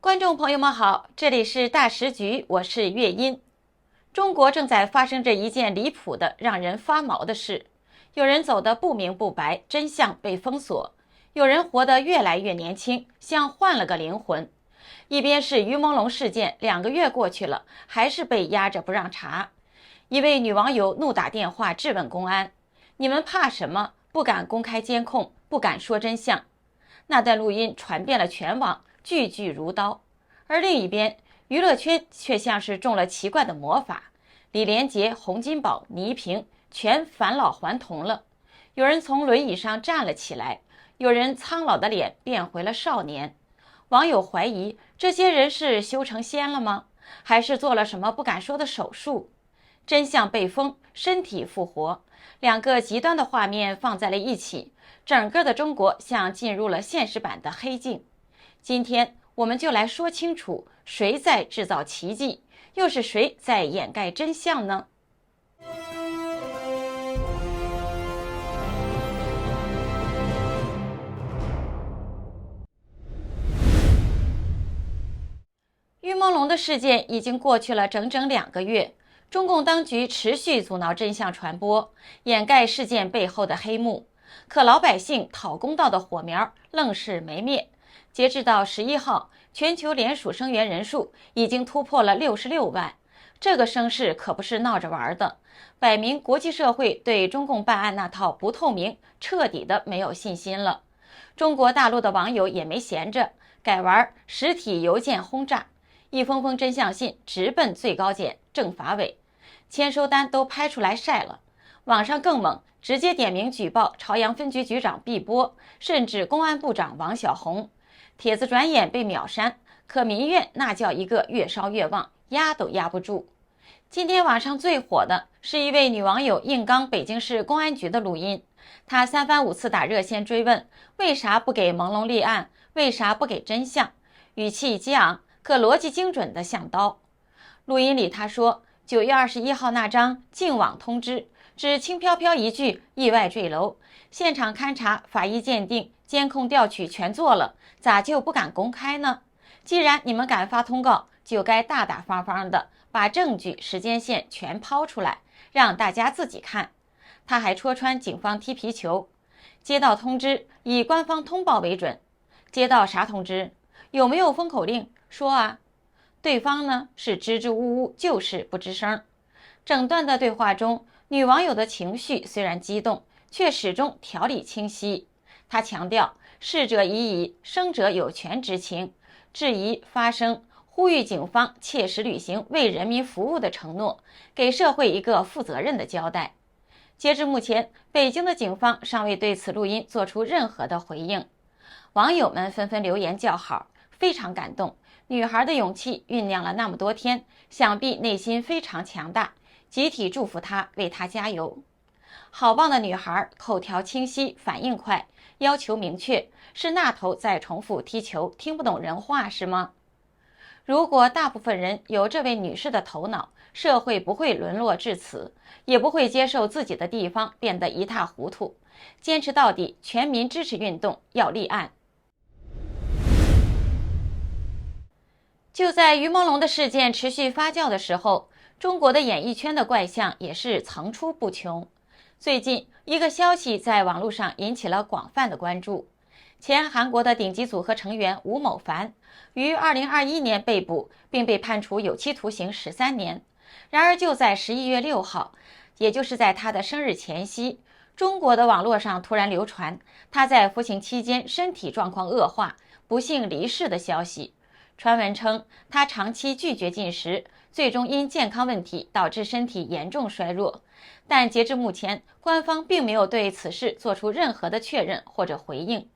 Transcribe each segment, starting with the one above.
观众朋友们好，这里是大时局，我是月音。中国正在发生着一件离谱的、让人发毛的事：有人走得不明不白，真相被封锁；有人活得越来越年轻，像换了个灵魂。一边是于朦胧事件，2个月过去了，还是被压着不让查。一位女网友怒打电话质问公安：“你们怕什么？不敢公开监控，不敢说真相。”那段录音传遍了全网，句句如刀。而另一边，娱乐圈却像是中了奇怪的魔法，李连杰、洪金宝、倪萍全返老还童了。有人从轮椅上站了起来，有人苍老的脸变回了少年。网友怀疑这些人是修成仙了吗？还是做了什么不敢说的手术？真相被封，身体复活，2个极端的画面放在了一起，整个的中国像进入了现实版的黑镜。今天我们就来说清楚，谁在制造奇迹，又是谁在掩盖真相呢？于朦胧的事件已经过去了整整2个月，中共当局持续阻挠真相传播，掩盖事件背后的黑幕，可老百姓讨公道的火苗愣是没灭。截至到11号，全球联署声援人数已经突破了66万，这个声势可不是闹着玩的，摆明国际社会对中共办案那套不透明彻底的没有信心了。中国大陆的网友也没闲着，改玩实体邮件轰炸，一封封真相信直奔最高检、政法委，签收单都拍出来晒了。网上更猛，直接点名举报朝阳分局局长毕波，甚至公安部长王小红。帖子转眼被秒删，可民怨那叫一个越烧越旺，压都压不住。今天网上最火的是一位女网友硬刚北京市公安局的录音，她3番5次打热线追问为啥不给朦胧立案，为啥不给真相，语气激昂，可逻辑精准的像刀。录音里她说9月21号那张净网通知只轻飘飘一句意外坠楼，现场勘查、法医鉴定、监控调取全做了，咋就不敢公开呢？既然你们敢发通告，就该大大方方的把证据、时间线全抛出来，让大家自己看。他还戳穿警方踢皮球，接到通知以官方通报为准。接到啥通知？有没有封口令？说啊。对方呢是支支吾吾，就是不吱声。整段的对话中，女网友的情绪虽然激动，却始终条理清晰。她强调逝者已矣，生者有权知情，质疑发声，呼吁警方切实履行为人民服务的承诺，给社会一个负责任的交代。截至目前，北京的警方尚未对此录音做出任何的回应。网友们纷纷留言叫好，非常感动。女孩的勇气酝酿了那么多天，想必内心非常强大，集体祝福她，为她加油。好棒的女孩，口条清晰，反应快，要求明确，是那头在重复踢球，听不懂人话是吗？如果大部分人有这位女士的头脑，社会不会沦落至此，也不会接受自己的地方变得一塌糊涂。坚持到底，全民支持运动要立案。就在于朦胧的事件持续发酵的时候，中国的演艺圈的怪象也是层出不穷。最近，一个消息在网络上引起了广泛的关注。前韩国的顶级组合成员吴某凡于2021年被捕，并被判处有期徒刑13年。然而，就在11月6号，也就是在他的生日前夕，中国的网络上突然流传他在服刑期间身体状况恶化，不幸离世的消息。传闻称，他长期拒绝进食，最终因健康问题导致身体严重衰弱。但截至目前，官方并没有对此事做出任何的确认或者回应。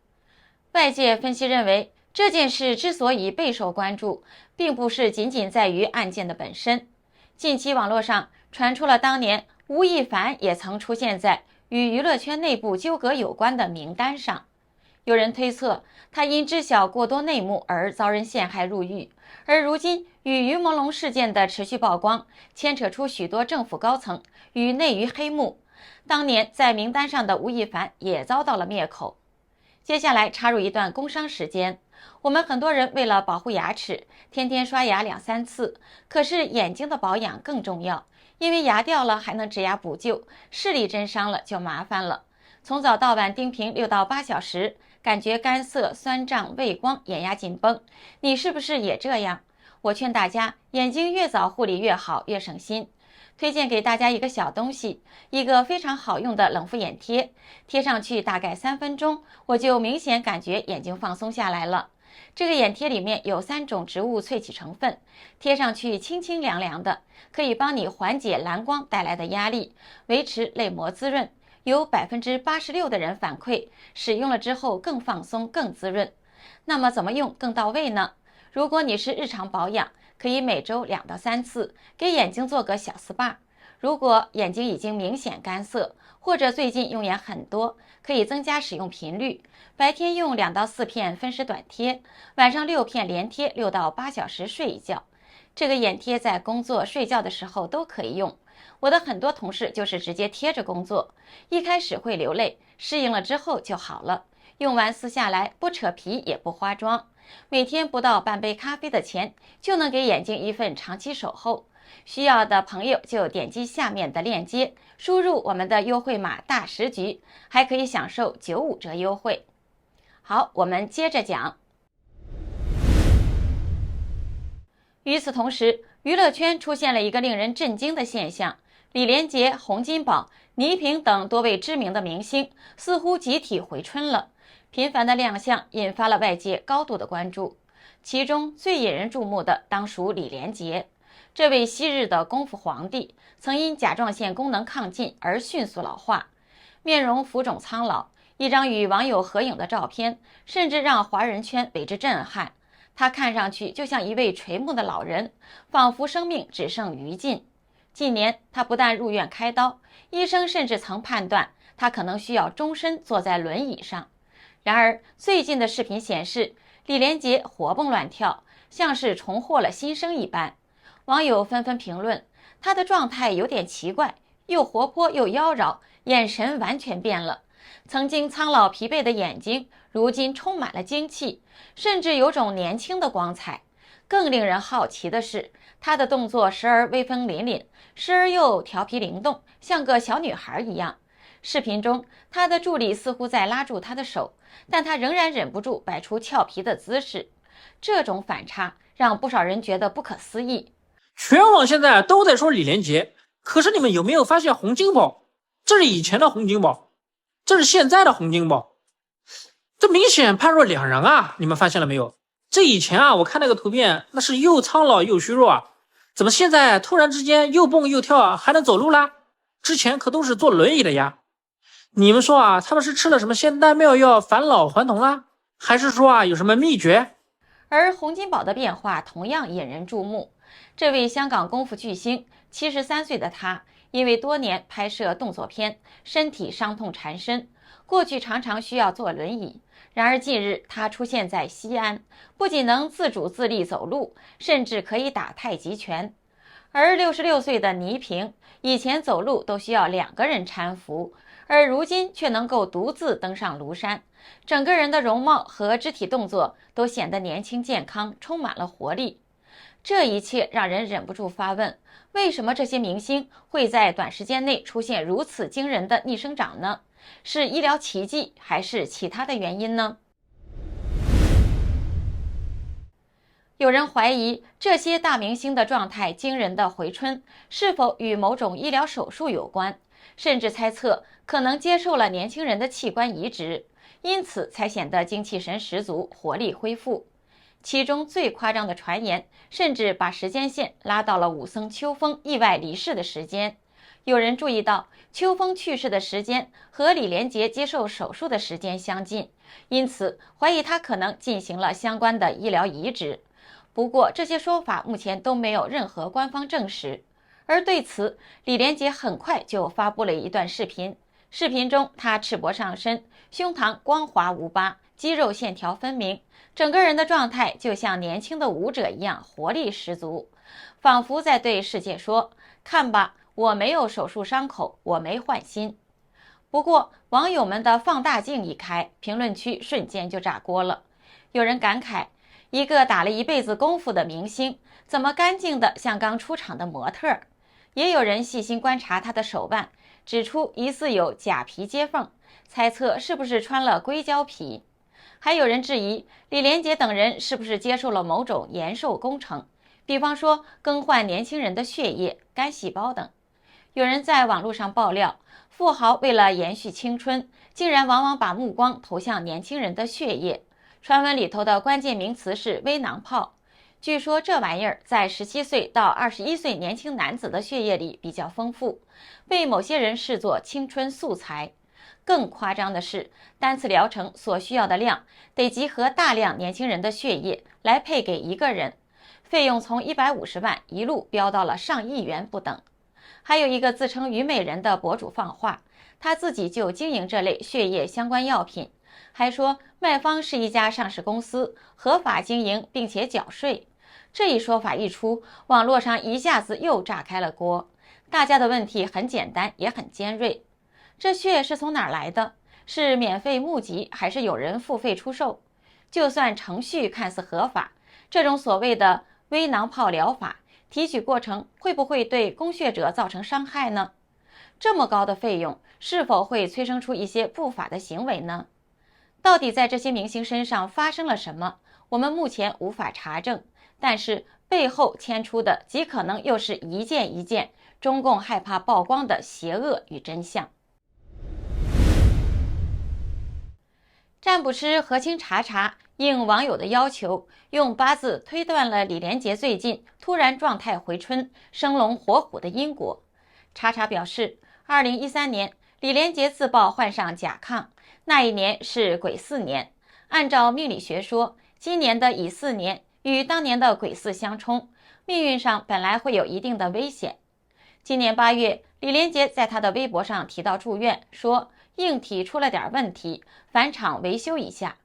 外界分析认为，这件事之所以备受关注，并不是仅仅在于案件的本身。近期网络上传出了当年吴亦凡也曾出现在与娱乐圈内部纠葛有关的名单上。有人推测，他因知晓过多内幕而遭人陷害入狱，而如今与于朦胧事件的持续曝光，牵扯出许多政府高层与内娱黑幕。当年在名单上的吴亦凡也遭到了灭口。接下来插入一段工商时间，我们很多人为了保护牙齿，天天刷牙2-3次，可是眼睛的保养更重要，因为牙掉了还能植牙补救，视力真伤了就麻烦了。从早到晚盯屏6到8小时，感觉干涩、酸胀、畏光、眼压紧绷，你是不是也这样？我劝大家，眼睛越早护理越好，越省心。推荐给大家一个小东西，一个非常好用的冷敷眼贴，贴上去大概3分钟，我就明显感觉眼睛放松下来了。这个眼贴里面有3种植物萃取成分，贴上去清清凉凉的，可以帮你缓解蓝光带来的压力，维持泪膜滋润。有86%的人反馈，使用了之后更放松、更滋润。那么怎么用更到位呢？如果你是日常保养，可以每周2到3次，给眼睛做个小 SPA。如果眼睛已经明显干涩，或者最近用眼很多，可以增加使用频率。白天用2到4片分时短贴，晚上6片连贴6到8小时睡一觉。这个眼贴在工作、睡觉的时候都可以用。我的很多同事就是直接贴着工作，一开始会流泪，适应了之后就好了。用完撕下来，不扯皮也不花妆，每天不到半杯咖啡的钱，就能给眼睛一份长期守候。需要的朋友就点击下面的链接，输入我们的优惠码大10局，还可以享受95折优惠。好，我们接着讲。与此同时，娱乐圈出现了一个令人震惊的现象，李连杰、洪金宝、倪萍等多位知名的明星似乎集体回春了，频繁的亮相引发了外界高度的关注。其中最引人注目的当属李连杰，这位昔日的功夫皇帝曾因甲状腺功能亢进而迅速老化，面容浮肿苍老，一张与网友合影的照片甚至让华人圈为之震撼。他看上去就像一位垂暮的老人，仿佛生命只剩余烬。近年他不但入院开刀，医生甚至曾判断他可能需要终身坐在轮椅上。然而最近的视频显示，李连杰活蹦乱跳，像是重获了新生一般。网友纷纷评论，他的状态有点奇怪，又活泼又妖娆，眼神完全变了。曾经苍老疲惫的眼睛，如今充满了精气，甚至有种年轻的光彩。更令人好奇的是，他的动作时而威风凛凛，时而又调皮灵动，像个小女孩一样。视频中，他的助理似乎在拉住他的手，但他仍然忍不住摆出俏皮的姿势。这种反差让不少人觉得不可思议。全网现在都在说李连杰，可是你们有没有发现洪金宝？这是以前的洪金宝，这是现在的洪金宝，这明显判若两人啊！你们发现了没有？这以前啊，我看那个图片，那是又苍老又虚弱啊，怎么现在突然之间又蹦又跳啊，还能走路啦？之前可都是坐轮椅的呀！你们说啊，他们是吃了什么仙丹妙药返老还童啦？还是说啊有什么秘诀？而洪金宝的变化同样引人注目。这位香港功夫巨星，73岁的他，因为多年拍摄动作片，身体伤痛缠身，过去常常需要坐轮椅。然而近日他出现在西安，不仅能自主自立走路，甚至可以打太极拳。而66岁的倪萍，以前走路都需要2个人搀扶，而如今却能够独自登上庐山，整个人的容貌和肢体动作都显得年轻健康，充满了活力。这一切让人忍不住发问，为什么这些明星会在短时间内出现如此惊人的逆生长呢？是医疗奇迹还是其他的原因呢？有人怀疑这些大明星的状态惊人的回春是否与某种医疗手术有关，甚至猜测可能接受了年轻人的器官移植，因此才显得精气神十足，活力恢复。其中最夸张的传言甚至把时间线拉到了武僧秋风意外离世的时间。有人注意到秋风去世的时间和李连杰接受手术的时间相近，因此怀疑他可能进行了相关的医疗移植。不过这些说法目前都没有任何官方证实。而对此，李连杰很快就发布了一段视频，视频中他赤膊上身，胸膛光滑无疤，肌肉线条分明，整个人的状态就像年轻的舞者一样，活力十足，仿佛在对世界说，看吧，我没有手术伤口，我没换心。不过网友们的放大镜一开，评论区瞬间就炸锅了。有人感慨，一个打了一辈子功夫的明星，怎么干净的像刚出场的模特？也有人细心观察他的手腕，指出疑似有假皮接缝，猜测是不是穿了硅胶皮。还有人质疑李连杰等人是不是接受了某种延寿工程，比方说更换年轻人的血液、干细胞等。有人在网络上爆料，富豪为了延续青春，竟然往往把目光投向年轻人的血液。传闻里头的关键名词是微囊泡，据说这玩意儿在17岁到21岁年轻男子的血液里比较丰富，被某些人视作青春素材。更夸张的是，单次疗程所需要的量得集合大量年轻人的血液来配给一个人，费用从150万一路飙到了上亿元不等。还有一个自称虞美人的博主放话，他自己就经营这类血液相关药品，还说卖方是一家上市公司，合法经营并且缴税。这一说法一出，网络上一下子又炸开了锅。大家的问题很简单，也很尖锐。这血是从哪儿来的？是免费募集，还是有人付费出售？就算程序看似合法，这种所谓的微囊泡疗法，提取过程会不会对供血者造成伤害呢？这么高的费用，是否会催生出一些不法的行为呢？到底在这些明星身上发生了什么？我们目前无法查证，但是背后牵出的极可能又是一件一件中共害怕曝光的邪恶与真相。占卜师何清查查应网友的要求，用八字推断了李连杰最近突然状态回春、生龙活虎的因果。查查表示，2013年李连杰自曝患上甲亢，那一年是癸巳年。按照命理学说，今年的乙巳年与当年的癸巳相冲，命运上本来会有一定的危险。今年8月，李连杰在他的微博上提到住院，说硬体出了点问题，返厂维修一下。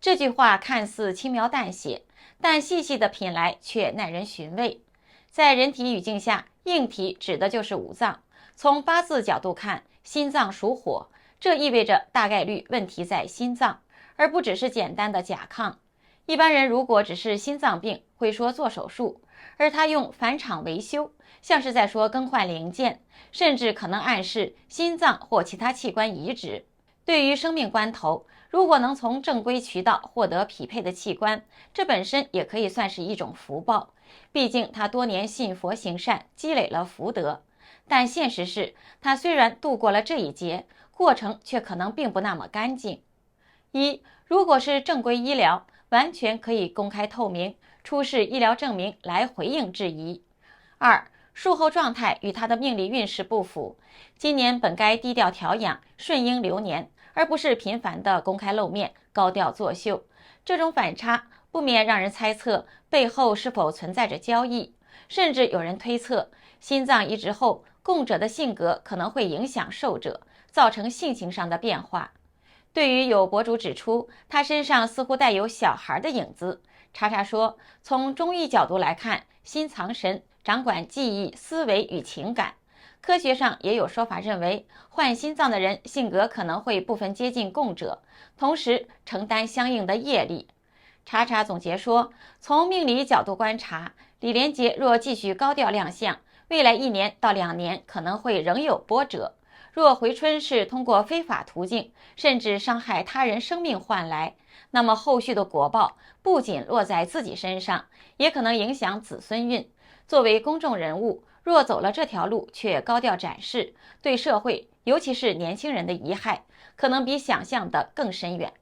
这句话看似轻描淡写，但细细的品来却耐人寻味。在人体语境下，硬体指的就是五脏。从八字角度看，心脏属火，这意味着大概率问题在心脏，而不只是简单的甲亢。一般人如果只是心脏病，会说做手术，而他用返厂维修，像是在说更换零件，甚至可能暗示心脏或其他器官移植。对于生命关头，如果能从正规渠道获得匹配的器官，这本身也可以算是一种福报。毕竟他多年信佛行善，积累了福德。但现实是，他虽然度过了这一劫，过程却可能并不那么干净。如果是正规医疗，完全可以公开透明，出示医疗证明来回应质疑。2. 术后状态与他的命理运势不符，今年本该低调调养，顺应流年，而不是频繁的公开露面，高调作秀。这种反差不免让人猜测背后是否存在着交易，甚至有人推测心脏移植后供者的性格可能会影响受者，造成性情上的变化。对于有博主指出他身上似乎带有小孩的影子，查查说，从中医角度来看，心藏神，掌管记忆、思维与情感。科学上也有说法认为，患心脏的人性格可能会部分接近供者，同时承担相应的业力。查查总结说，从命理角度观察，李连杰若继续高调亮相，未来1年到2年可能会仍有波折。若回春是通过非法途径，甚至伤害他人生命换来，那么后续的果报不仅落在自己身上，也可能影响子孙运。作为公众人物，若走了这条路却高调展示，对社会，尤其是年轻人的贻害，可能比想象的更深远。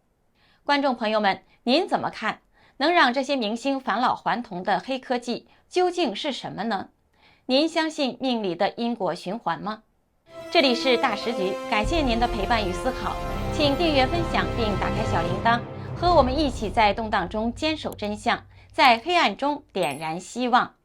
观众朋友们，您怎么看？能让这些明星返老还童的黑科技究竟是什么呢？您相信命理的因果循环吗？这里是大时局，感谢您的陪伴与思考，请订阅分享并打开小铃铛，和我们一起在动荡中坚守真相，在黑暗中点燃希望。